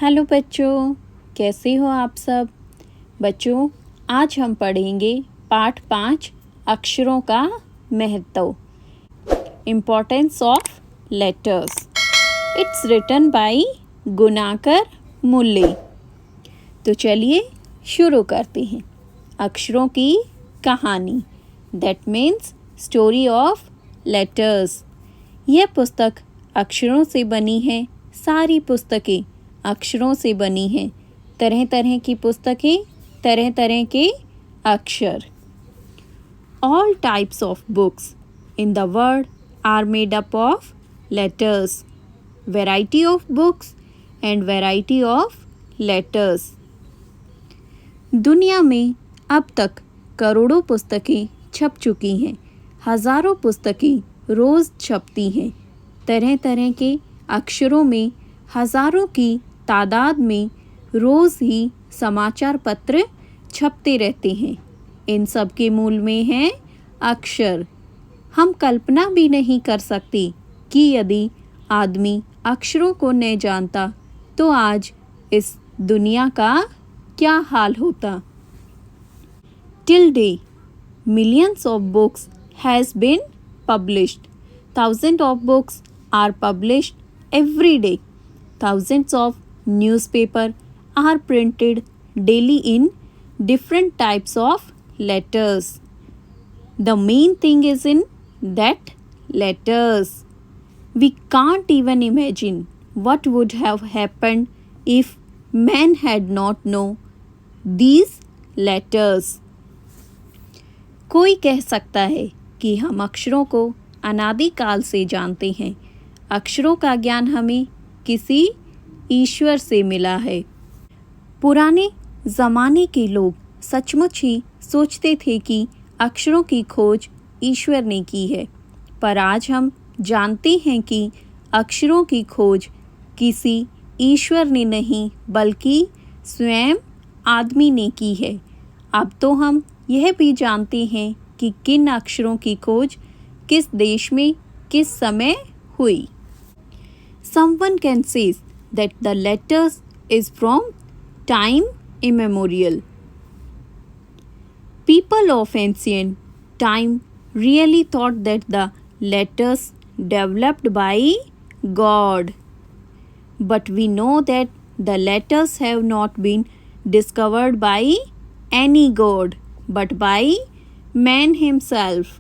Hello बच्चों, कैसे हो आप सब। बच्चों, आज हम पढ़ेंगे पाठ 5 अक्षरों का महत्व। Importance of letters. It's written by Gunakar Muley. तो चलिए शुरू करते हैं। अक्षरों की कहानी, that means story of letters. यह पुस्तक अक्षरों से बनी है। सारी पुस्तकें अक्षरों से बनी हैं। तरह तरह की पुस्तकें, तरह तरह के अक्षर। All types of books in the world are made up of letters. Variety of books and variety of letters. दुनिया में अब तक करोड़ों पुस्तकें छप चुकी हैं। हजारों पुस्तकें रोज छपती हैं। तरह तरह के अक्षरों में हजारों की तादाद में रोज ही समाचार पत्र छपते रहते हैं। इन सब के मूल में है अक्षर। हम कल्पना भी नहीं कर सकते कि यदि आदमी अक्षरों को न जानता तो आज इस दुनिया का क्या हाल होता। Till day, millions of books has been published. Thousands of books are published every day. Thousands of newspapers are printed daily in different types of letters. The main thing is in that letters. We can't even imagine what would have happened if man had not known these letters. कोई कह सकता है कि हम अक्षरों को अनादिकाल से जानते हैं। अक्षरों का ज्ञान हमें किसी ईश्वर से मिला है। पुराने ज़माने के लोग सचमुच ही सोचते थे कि अक्षरों की खोज ईश्वर ने की है, पर आज हम जानते हैं कि अक्षरों की खोज किसी ईश्वर ने नहीं बल्कि स्वयं आदमी ने की है। अब तो हम यह भी जानते हैं कि किन अक्षरों की खोज किस देश में किस समय हुई। Someone can say that the letters is from time immemorial. People of ancient time really thought that the letters developed by God. But we know that the letters have not been discovered by any God, but by man himself.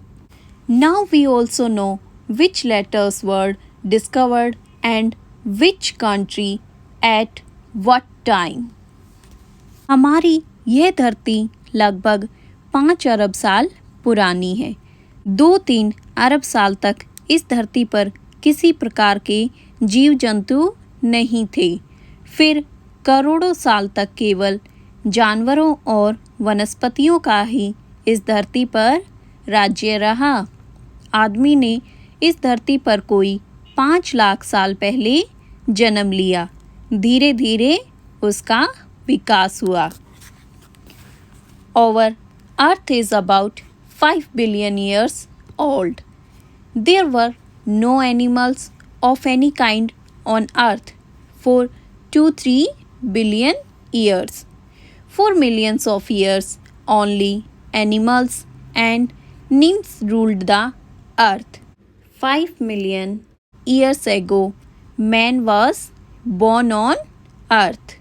Now we also know which letters were discovered and which country at what time. हमारी यह धरती लगभग 5 अरब साल पुरानी है। 2-3 अरब साल तक इस धरती पर किसी प्रकार के जीव जंतु नहीं थे। फिर करोड़ों साल तक केवल जानवरों और वनस्पतियों का ही इस धरती पर राज्य रहा। आदमी ने इस धरती पर कोई 5 लाख साल पहले जन्म लिया। धीरे धीरे उसका विकास हुआ। Our Earth is about 5 billion years old. There were no animals of any kind on Earth for 2-3 billion years. For millions of years, only animals and nymphs ruled the Earth. 5 million years ago, man was born on Earth.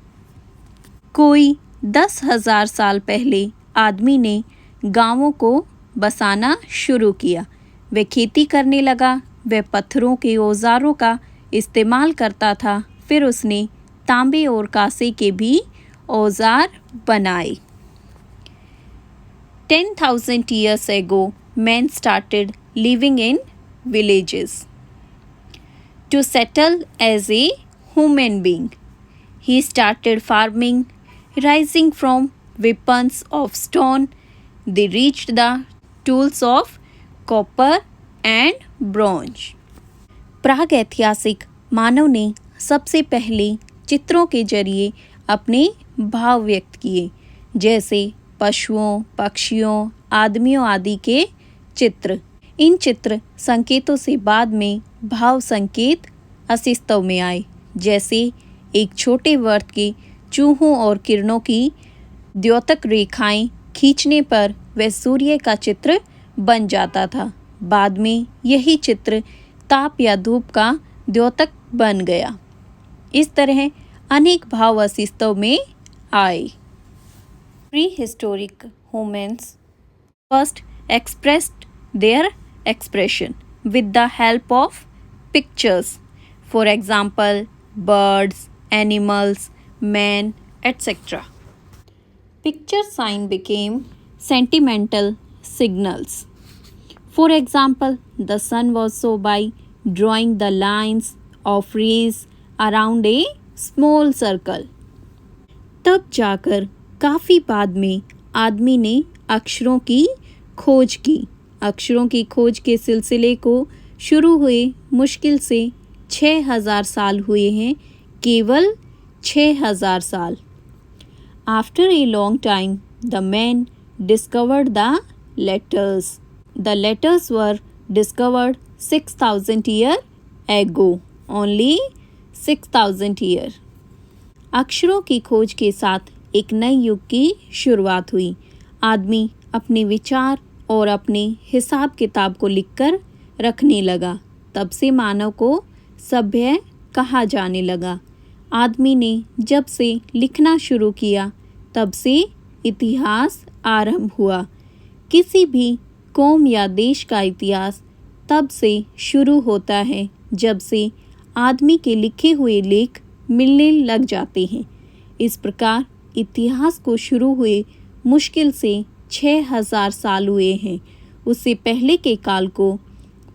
कोई 10,000 साल पहले आदमी ने गांवों को बसाना शुरू किया। वह खेती करने लगा। वह पत्थरों के औजारों का इस्तेमाल करता था। फिर उसने तांबे और कांसे के भी औजार बनाए। 10,000 years ago, man started living in villages. To settle as a human being, he started farming. Rising from weapons of stone, they reached the tools of copper and bronze. प्रागैतिहासिक मानव ने सबसे पहले चित्रों के जरिए अपने भाव व्यक्त किए, जैसे पशुओं, पक्षियों, आदमियों आदि के चित्र। इन चित्र संकेतों से बाद में भाव संकेत अस्तित्व में आए, जैसे एक छोटे वर्त के चूहों और किरणों की द्योतक रेखाएं खींचने पर वह सूर्य का चित्र बन जाता था। बाद में यही चित्र ताप या धूप का द्योतक बन गया। इस तरह अनेक भाव अस्तित्व में आए। Prehistoric humans first expressed their expression with the help of pictures. For example, birds, animals, men, etc. Picture sign became sentimental signals. For example, the sun was so by drawing the lines of rays around a small circle. तब जाकर काफ़ी बाद में आदमी ने अक्षरों की खोज की। अक्षरों की खोज के सिलसिले को शुरू हुए मुश्किल से 6000 साल हुए हैं, केवल 6000 साल। After a long time, the men discovered the letters. The letters were discovered 6000 years ago. Only 6000 years. अक्षरों की खोज के साथ एक नए युग की शुरुआत हुई। आदमी अपने विचार और अपने हिसाब किताब को लिखकर रखने लगा। तब से मानव को सभ्य कहा जाने लगा। आदमी ने जब से लिखना शुरू किया तब से इतिहास आरंभ हुआ। किसी भी कौम या देश का इतिहास तब से शुरू होता है जब से आदमी के लिखे हुए लेख मिलने लग जाते हैं। इस प्रकार इतिहास को शुरू हुए मुश्किल से 6000 साल हुए हैं। उससे पहले के काल को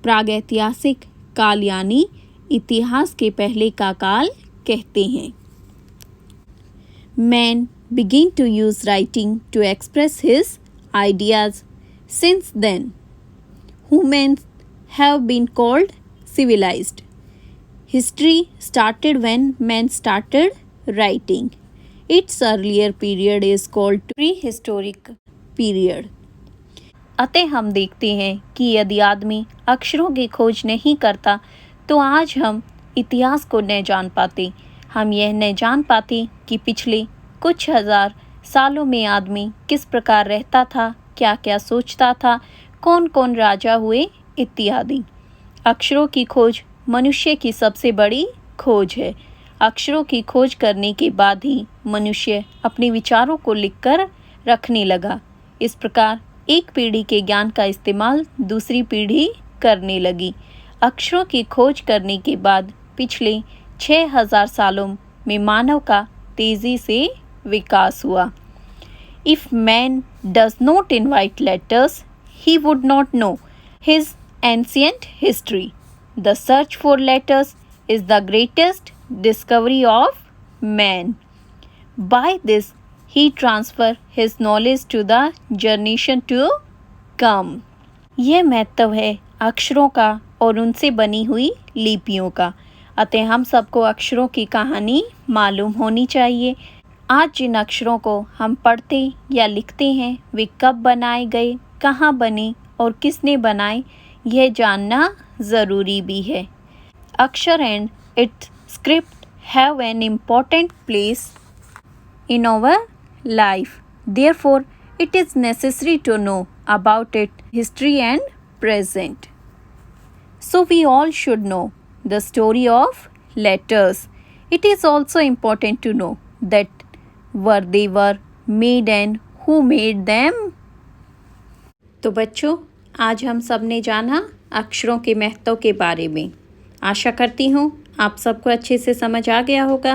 प्रागैतिहासिक काल यानी इतिहास के पहले का काल कहते हैं। Man began to use writing to express his ideas. Since then, humans have been called civilized. History started when men started writing. Its earlier period is called prehistoric period. अतः हम देखते हैं कि यदि आदमी अक्षरों की खोज नहीं करता तो आज हम इतिहास को न जान पाते। हम यह न जान पाते कि पिछले कुछ हजार सालों में आदमी किस प्रकार रहता था, क्या क्या सोचता था, कौन कौन राजा हुए इत्यादि। अक्षरों की खोज मनुष्य की सबसे बड़ी खोज है। अक्षरों की खोज करने के बाद ही मनुष्य अपने विचारों को लिखकर रखने लगा। इस प्रकार एक पीढ़ी के ज्ञान का इस्तेमाल दूसरी पीढ़ी करने लगी। अक्षरों की खोज करने के बाद पिछले 6000 सालों में मानव का तेजी से विकास हुआ। If man does not invent letters, he would not know his ancient history. The search for letters is the greatest discovery of man. By this, he transfer his knowledge to the generation to come. यह महत्व है अक्षरों का और उनसे बनी हुई लिपियों का। अतः हम सबको अक्षरों की कहानी मालूम होनी चाहिए। आज जिन अक्षरों को हम पढ़ते या लिखते हैं वे कब बनाए गए, कहाँ बने और किसने बनाए, यह जानना ज़रूरी भी है। अक्षर and it's script have an important place in our life. Therefore, it is necessary to know about its history and present. So we all should know the story of letters. It is also important to know that where they were made and who made them. तो बच्चों, आज हम सब ने जाना अक्षरों के महत्व के बारे में। आशा करती हूँ आप सबको अच्छे से समझ आ गया होगा।